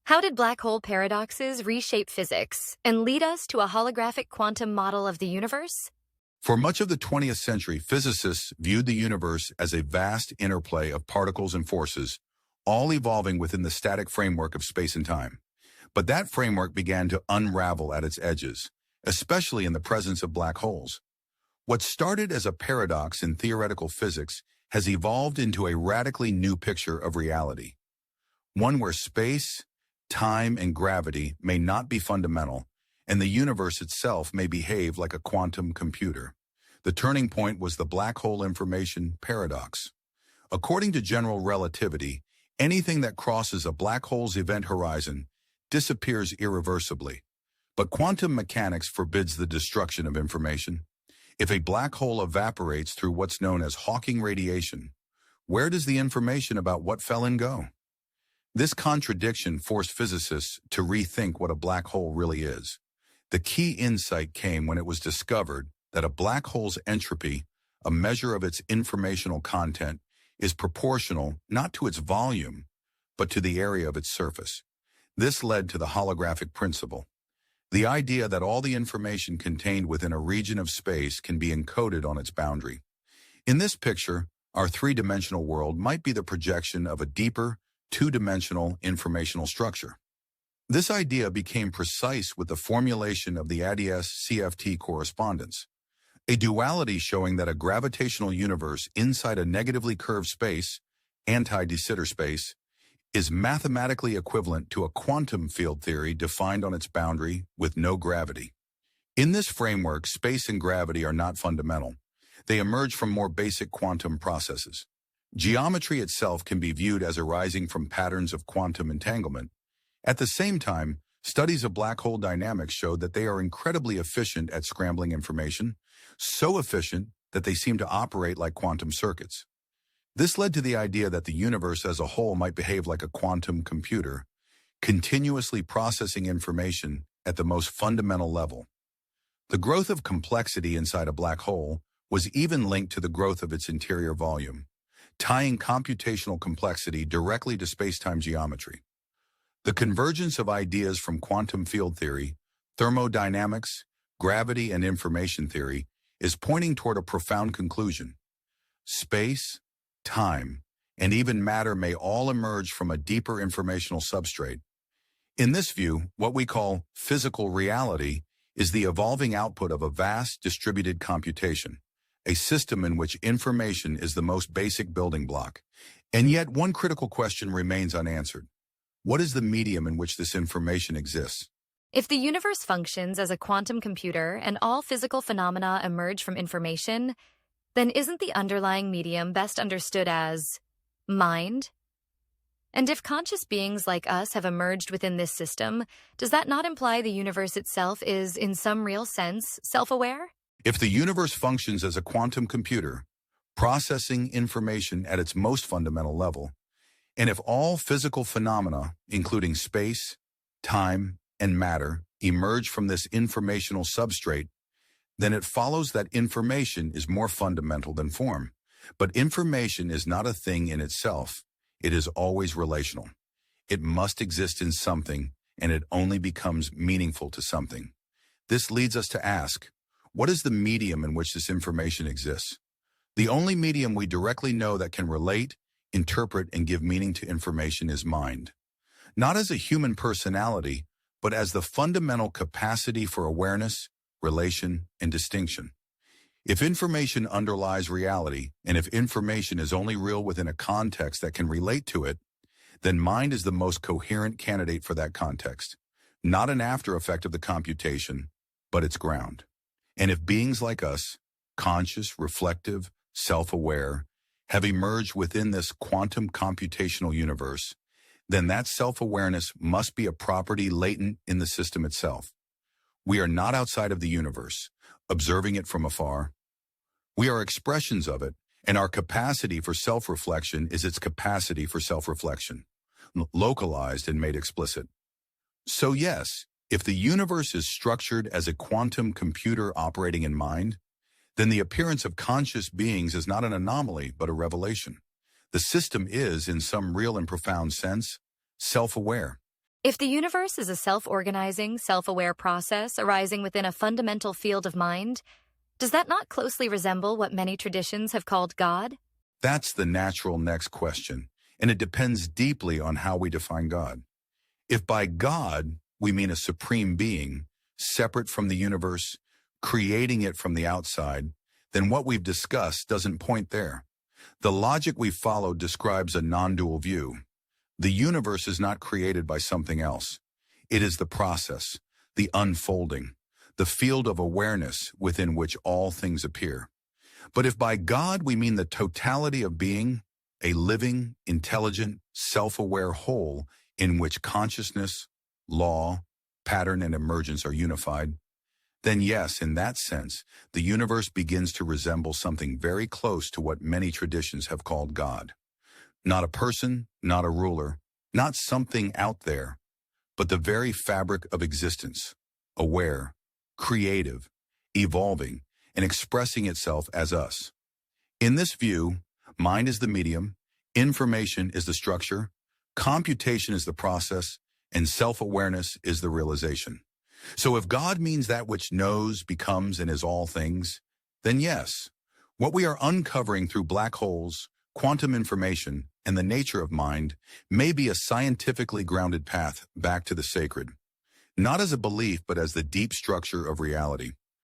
How did black hole paradoxes reshape physics and lead us to a holographic quantum model of the universe? For much of the 20th century, physicists viewed the universe as a vast interplay of particles and forces, all evolving within the static framework of space and time. But that framework began to unravel at its edges, especially in the presence of black holes. What started as a paradox in theoretical physics has evolved into a radically new picture of reality. One where space, time, and gravity may not be fundamental, and the universe itself may behave like a quantum computer. The turning point was the black hole information paradox. According to general relativity, anything that crosses a black hole's event horizon disappears irreversibly. But quantum mechanics forbids the destruction of information. If a black hole evaporates through what's known as Hawking radiation, where does the information about what fell in go? This contradiction forced physicists to rethink what a black hole really is. The key insight came when it was discovered that a black hole's entropy, a measure of its informational content, is proportional not to its volume, but to the area of its surface. This led to the holographic principle, the idea that all the information contained within a region of space can be encoded on its boundary. In this picture, our three-dimensional world might be the projection of a deeper, two-dimensional informational structure. This idea became precise with the formulation of the ADS-CFT correspondence, a duality showing that a gravitational universe inside a negatively curved space, anti-de Sitter space, is mathematically equivalent to a quantum field theory defined on its boundary with no gravity. In this framework, space and gravity are not fundamental. They emerge from more basic quantum processes. Geometry itself can be viewed as arising from patterns of quantum entanglement. At the same time, studies of black hole dynamics show that they are incredibly efficient at scrambling information, so efficient that they seem to operate like quantum circuits. This led to the idea that the universe as a whole might behave like a quantum computer, continuously processing information at the most fundamental level. The growth of complexity inside a black hole was even linked to the growth of its interior volume, tying computational complexity directly to spacetime geometry. The convergence of ideas from quantum field theory, thermodynamics, gravity, and information theory is pointing toward a profound conclusion. Space, time, and even matter may all emerge from a deeper informational substrate. In this view, what we call physical reality is the evolving output of a vast distributed computation, a system in which information is the most basic building block. And yet one critical question remains unanswered. What is the medium in which this information exists? If the universe functions as a quantum computer and all physical phenomena emerge from information, then isn't the underlying medium best understood as mind? And if conscious beings like us have emerged within this system, does that not imply the universe itself is, in some real sense, self-aware? If the universe functions as a quantum computer, processing information at its most fundamental level, and if all physical phenomena, including space, time, and matter, emerge from this informational substrate, then it follows that information is more fundamental than form. But information is not a thing in itself. It is always relational. It must exist in something, and it only becomes meaningful to something. This leads us to ask, what is the medium in which this information exists? The only medium we directly know that can relate, interpret, and give meaning to information is mind. Not as a human personality, but as the fundamental capacity for awareness, relation, and distinction. If information underlies reality, and if information is only real within a context that can relate to it, then mind is the most coherent candidate for that context, not an after effect of the computation, but its ground. And if beings like us, conscious, reflective, self-aware, have emerged within this quantum computational universe, then that self-awareness must be a property latent in the system itself. We are not outside of the universe, observing it from afar. We are expressions of it, and our capacity for self-reflection is its capacity for self-reflection, localized and made explicit. So yes, if the universe is structured as a quantum computer operating in mind, then the appearance of conscious beings is not an anomaly, but a revelation. The system is, in some real and profound sense, self-aware, If the universe is a self-organizing, self-aware process arising within a fundamental field of mind, does that not closely resemble what many traditions have called God? That's the natural next question, and it depends deeply on how we define God. If by God we mean a supreme being, separate from the universe, creating it from the outside, then what we've discussed doesn't point there. The logic we followed describes a non-dual view. The universe is not created by something else. It is the process, the unfolding, the field of awareness within which all things appear. But if by God we mean the totality of being, a living, intelligent, self-aware whole in which consciousness, law, pattern, and emergence are unified, then yes, in that sense, the universe begins to resemble something very close to what many traditions have called God. Not a person, not a ruler, not something out there, but the very fabric of existence, aware, creative, evolving, and expressing itself as us. In this view, mind is the medium, information is the structure, computation is the process, and self-awareness is the realization. So if God means that which knows, becomes, and is all things, then yes, what we are uncovering through black holes, quantum information, and the nature of mind may be a scientifically grounded path back to the sacred, not as a belief but as the deep structure of reality.